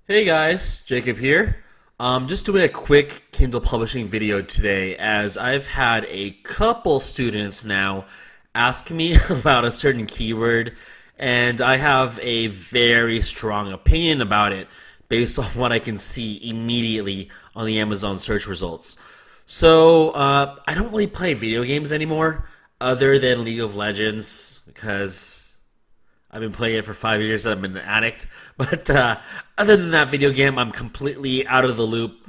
Hey guys, Jacob here. Just doing a quick Kindle publishing video today as I've had a couple students now ask me about a certain keyword and I have a very strong opinion about it based on what I can see immediately on the Amazon search results. So, I don't really play video games anymore other than League of Legends because I've been playing it for 5 years and I'm an addict. But other than that video game, I'm completely out of the loop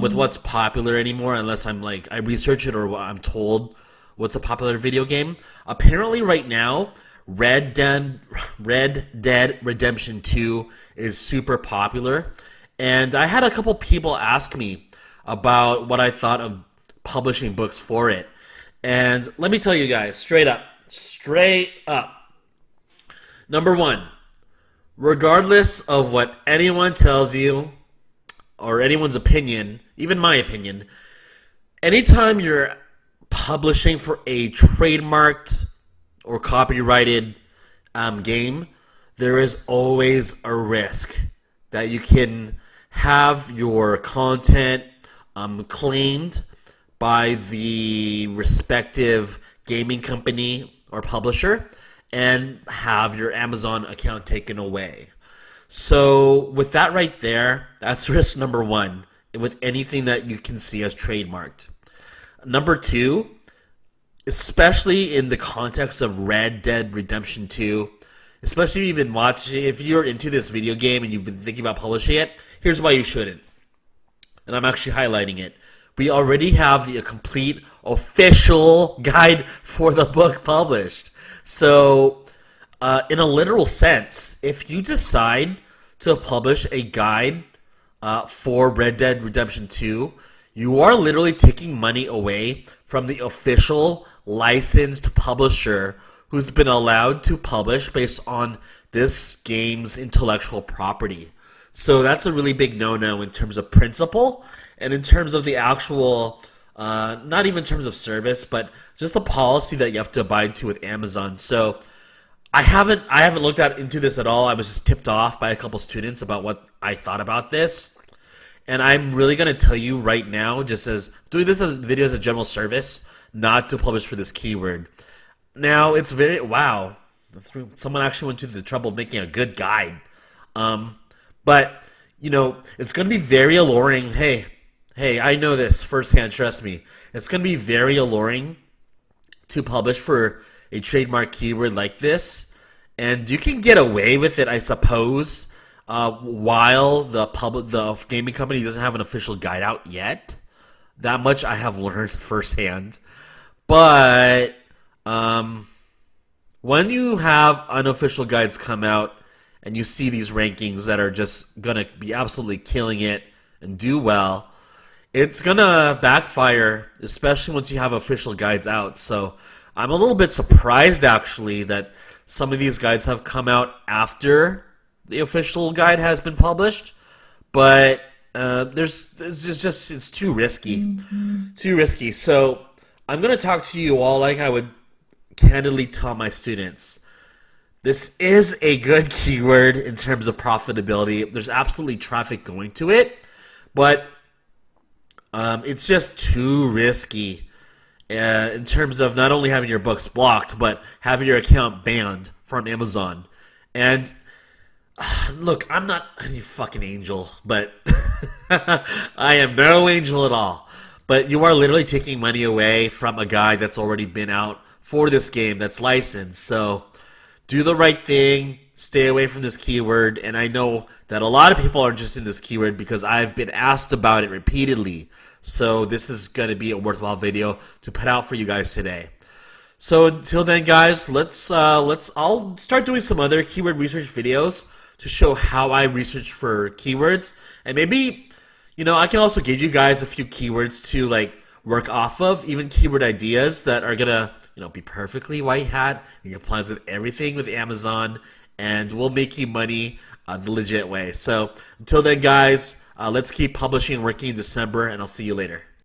with what's popular anymore unless I research it or I'm told what's a popular video game. Apparently right now, Red Dead Redemption 2 is super popular. And I had a couple people ask me about what I thought of publishing books for it. And let me tell you guys, straight up. Number one, regardless of what anyone tells you or anyone's opinion, even my opinion, anytime you're publishing for a trademarked or copyrighted game, there is always a risk that you can have your content claimed by the respective gaming company or publisher and have your Amazon account taken away. So with that right there, that's risk number one with anything that you can see as trademarked. Number two, especially in the context of Red Dead Redemption 2, especially if you've been watching, if you're into this video game and you've been thinking about publishing it, here's why you shouldn't. And I'm actually highlighting it. We already have the complete official guide for the book published. So, in a literal sense, if you decide to publish a guide for Red Dead Redemption 2, you are literally taking money away from the official licensed publisher who's been allowed to publish based on this game's intellectual property. So that's a really big no-no in terms of principle and in terms of the actual, not even in terms of service, but just the policy that you have to abide to with Amazon. So I haven't looked into this at all. I was just tipped off by a couple students about what I thought about this. And I'm really going to tell you right now, just as doing this as video as a general service, not to publish for this keyword. Now, it's very, wow, someone actually went to the trouble of making a good guide. But, you know, it's going to be very alluring. Hey, I know this firsthand, trust me. It's going to be very alluring to publish for a trademark keyword like this. And you can get away with it, I suppose, while the gaming company doesn't have an official guide out yet. That much I have learned firsthand. But when you have unofficial guides come out and you see these rankings that are just going to be absolutely killing it and do well, it's going to backfire, especially once you have official guides out. So I'm a little bit surprised, actually, that some of these guides have come out after the official guide has been published. But it's too risky. Too risky. So I'm going to talk to you all like I would candidly tell my students. This is a good keyword in terms of profitability. There's absolutely traffic going to it, but it's just too risky in terms of not only having your books blocked, but having your account banned from Amazon. And look, I'm not any fucking angel, but I am no angel at all. But you are literally taking money away from a guide that's already been out for this game that's licensed. So do the right thing, stay away from this keyword, and I know that a lot of people are interested in this keyword because I've been asked about it repeatedly. So this is going to be a worthwhile video to put out for you guys today. So until then, guys, I'll start doing some other keyword research videos to show how I research for keywords, and maybe, you know, I can also give you guys a few keywords to like work off of, even keyword ideas that are gonna, you know, be perfectly white hat and complies with everything with Amazon, and will make you money the legit way. So until then, guys, let's keep publishing and working in December, and I'll see you later.